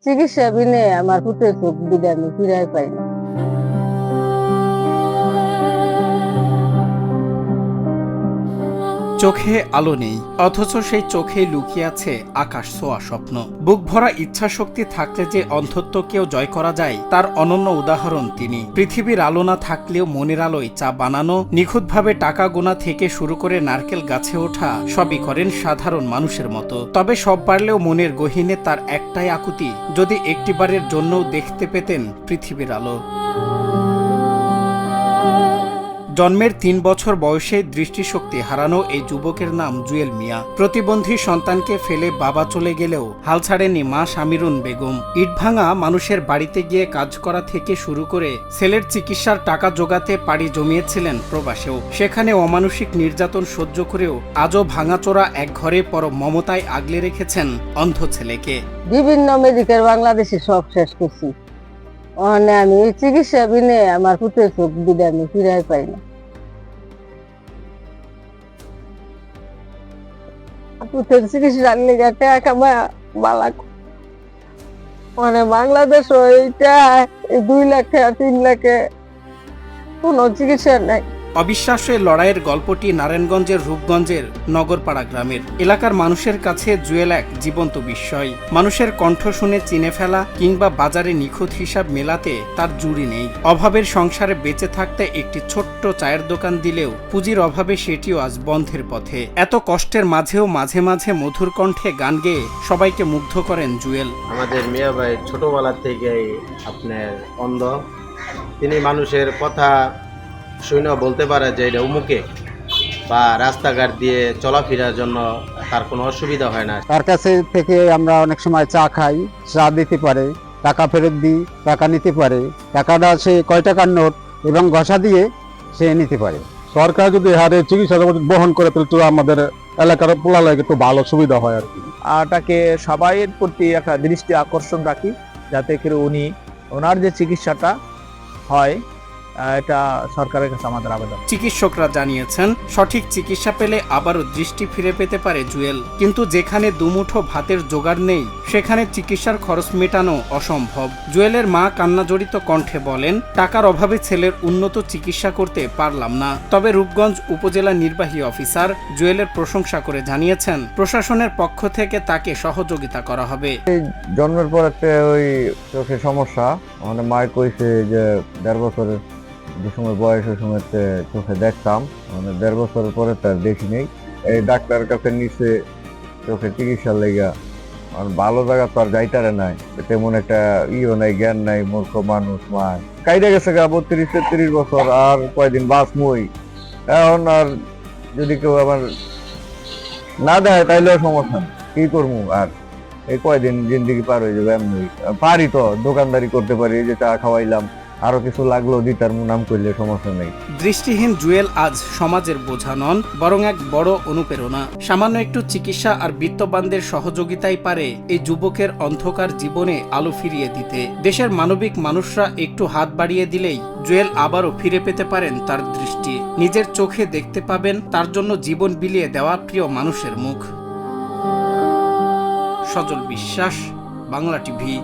চিকিৎসা বিনে আমার পুত্রের চোখ দুইটা আমি ফিরাই পাই না। চোখে আলো নেই, অথচ সেই চোখে লুকিয়ে আছে আকাশ ছোঁয়া স্বপ্ন। বুক ভরা ইচ্ছা শক্তি থাকলে যে অন্ধত্বকেও জয় করা যায়, তার অনন্য উদাহরণ তিনি। পৃথিবীর আলো না থাকলেও মনের আলোয় চা বানানো, নিখুঁতভাবে টাকা গোনা থেকে শুরু করে নারকেল গাছে ওঠা সবই করেন সাধারণ মানুষের মতো। তবে সব পারলেও মনের গহীনে তার একটাই আকুতি, যদি একটিবারের জন্যও দেখতে পেতেন পৃথিবীর আলো। জন্মের ৩ বছর বয়সে দৃষ্টিশক্তি হারানো এই যুবকের নাম জুয়েল মিয়া। প্রতিবন্ধী সন্তানকে ফেলে বাবা চলে গেলেও হাল ছাড়েনি মা শামিরুন বেগম। ইটভাঙা মানুষের বাড়িতে গিয়ে কাজ করা থেকে শুরু করে ছেলের চিকিৎসার টাকা জোগাতে পাড়ি জমিয়েছিলেন প্রবাসেও। সেখানে অমানসিক নির্যাতন সহ্য করেও আজও ভাঙাচোরা এক ঘরে পরম মমতায় আগলে রেখেছেন অন্ধ ছেলেকে। বিভিন্ন মেডিকেল বাংলাদেশে সব শেষ করছি, ওখানে আমি চিকিৎসা বিনে আমার পুত্রের চোখ দুইটা আমি ফিরাই পাই না। পুত্রের চিকিৎসার লেগে টাকা বালা মানে বাংলাদেশ এইটা 2 লাখ 3 লাখে কোনো চিকিৎসা নাই। অবিশ্বাস্য লড়াইয়ের গল্পটি নারায়ণগঞ্জের রূপগঞ্জের নগরপাড়া গ্রামের। এলাকার মানুষের কাছে জুয়েল এক জীবন্ত বিস্ময়। মানুষের কণ্ঠ শুনে চিনে ফেলা কিংবা বাজারে নিখুঁত হিসাব মেলাতে তার জুড়ি নেই। অভাবের সংসারে বেঁচে থাকতে একটি ছোট্ট চায়ের দোকান দিলেও পুঁজির অভাবে সেটিও আজ বন্ধের পথে। এত কষ্টের মাঝেও মাঝে মাঝে মধুর কণ্ঠে গান গেয়ে সবাইকে মুগ্ধ করেন জুয়েল। আমাদের মিয়া ভাই ছোটবেলা থেকেই আপনার অন্ধ। তিনি মানুষের কথা শুনে বলতে পারে যে এটা উমুকে, বা রাস্তাঘাট দিয়ে চলাফেরার জন্য তার কোনো অসুবিধা হয় না। তার কাছে থেকে আমরা অনেক সময় চা খাই, চা দিতে পারে, টাকা ফেরত দিই, টাকা নিতে পারে, টাকাটা সে কয় টাকার নোট এবং ঘষা দিয়ে সে নিতে পারে। সরকার যদি হারে চিকিৎসা বহন করে তাহলে তো আমাদের এলাকার পোলালয়কে একটু ভালো সুবিধা হয় আর কি। আর তাকে সবাইয়ের প্রতি একটা দৃষ্টি আকর্ষণ রাখি, যাতে করে ওনার যে চিকিৎসাটা হয়, এটা সরকারের কাছে আমাদের আবেদন। চিকিৎসকরা জানিয়েছেন সঠিক চিকিৎসা পেলে আবারও দৃষ্টি ফিরে পেতে পারে জুয়েল। কিন্তু যেখানে দুমুঠো ভাতের জোগাড় নেই, সেখানে চিকিৎসার খরচ মেটানো অসম্ভব। জুয়েলের মা কান্নাজড়িত কণ্ঠে বলেন, টাকার অভাবে ছেলের উন্নত চিকিৎসা করতে পারলাম না। তবে রূপগঞ্জ উপজেলা নির্বাহী অফিসার জুয়েলের প্রশংসা করে জানিয়েছেন প্রশাসনের পক্ষ থেকে তাকে সহযোগিতা করা হবে। জন্মের পর একটা ওই চোখে সমস্যা, আমাদের মায়ের কইছে যে 1.5 বছরের যে সময় বয়স ওই সময় চোখে দেখতাম, মানে 1.5 বছরের পরে তার দেখি নেই। এই ডাক্তারের কাছে নিচে চোখে চিকিৎসার লেগা ভালো জায়গা তো আর যাইতারে নাই, তেমন একটা ইও নাই, জ্ঞান নাই, মূর্খ মানুষ মায় কাইডা গেছে গা 32-33 বছর, আর কয়দিন বাঁচমই। এখন আর যদি কেউ আবার না দেয় তাইলেও সমস্যা নেই, কি করবো আর এই কয়দিন জিন্দিগি পার হয়ে যাবে। এমনি পারি তো দোকানদারি করতে পারি, যে চা খাওয়াইলাম, আরো কিছু লাগলো দিতার নাম করলে সমস্যা নেই। দৃষ্টিহীন জুয়েল আজ সমাজের বোঝা নন, বরং এক বড় অনুপ্রেরণা। সামান্য একটু চিকিৎসা আর বিত্তবানদের সহযোগিতাই পারে এই যুবকের অন্ধকার জীবনে আলো ফিরিয়ে দিতে। দেশের মানবিক মানুষরা একটু হাত বাড়িয়ে দিলেই জুয়েল আবারও ফিরে পেতে পারেন তার দৃষ্টি। নিজের চোখে দেখতে পাবেন তার জন্য জীবন বিলিয়ে দেওয়া প্রিয় মানুষের মুখ। সজল বিশ্বাস, বাংলা টিভি।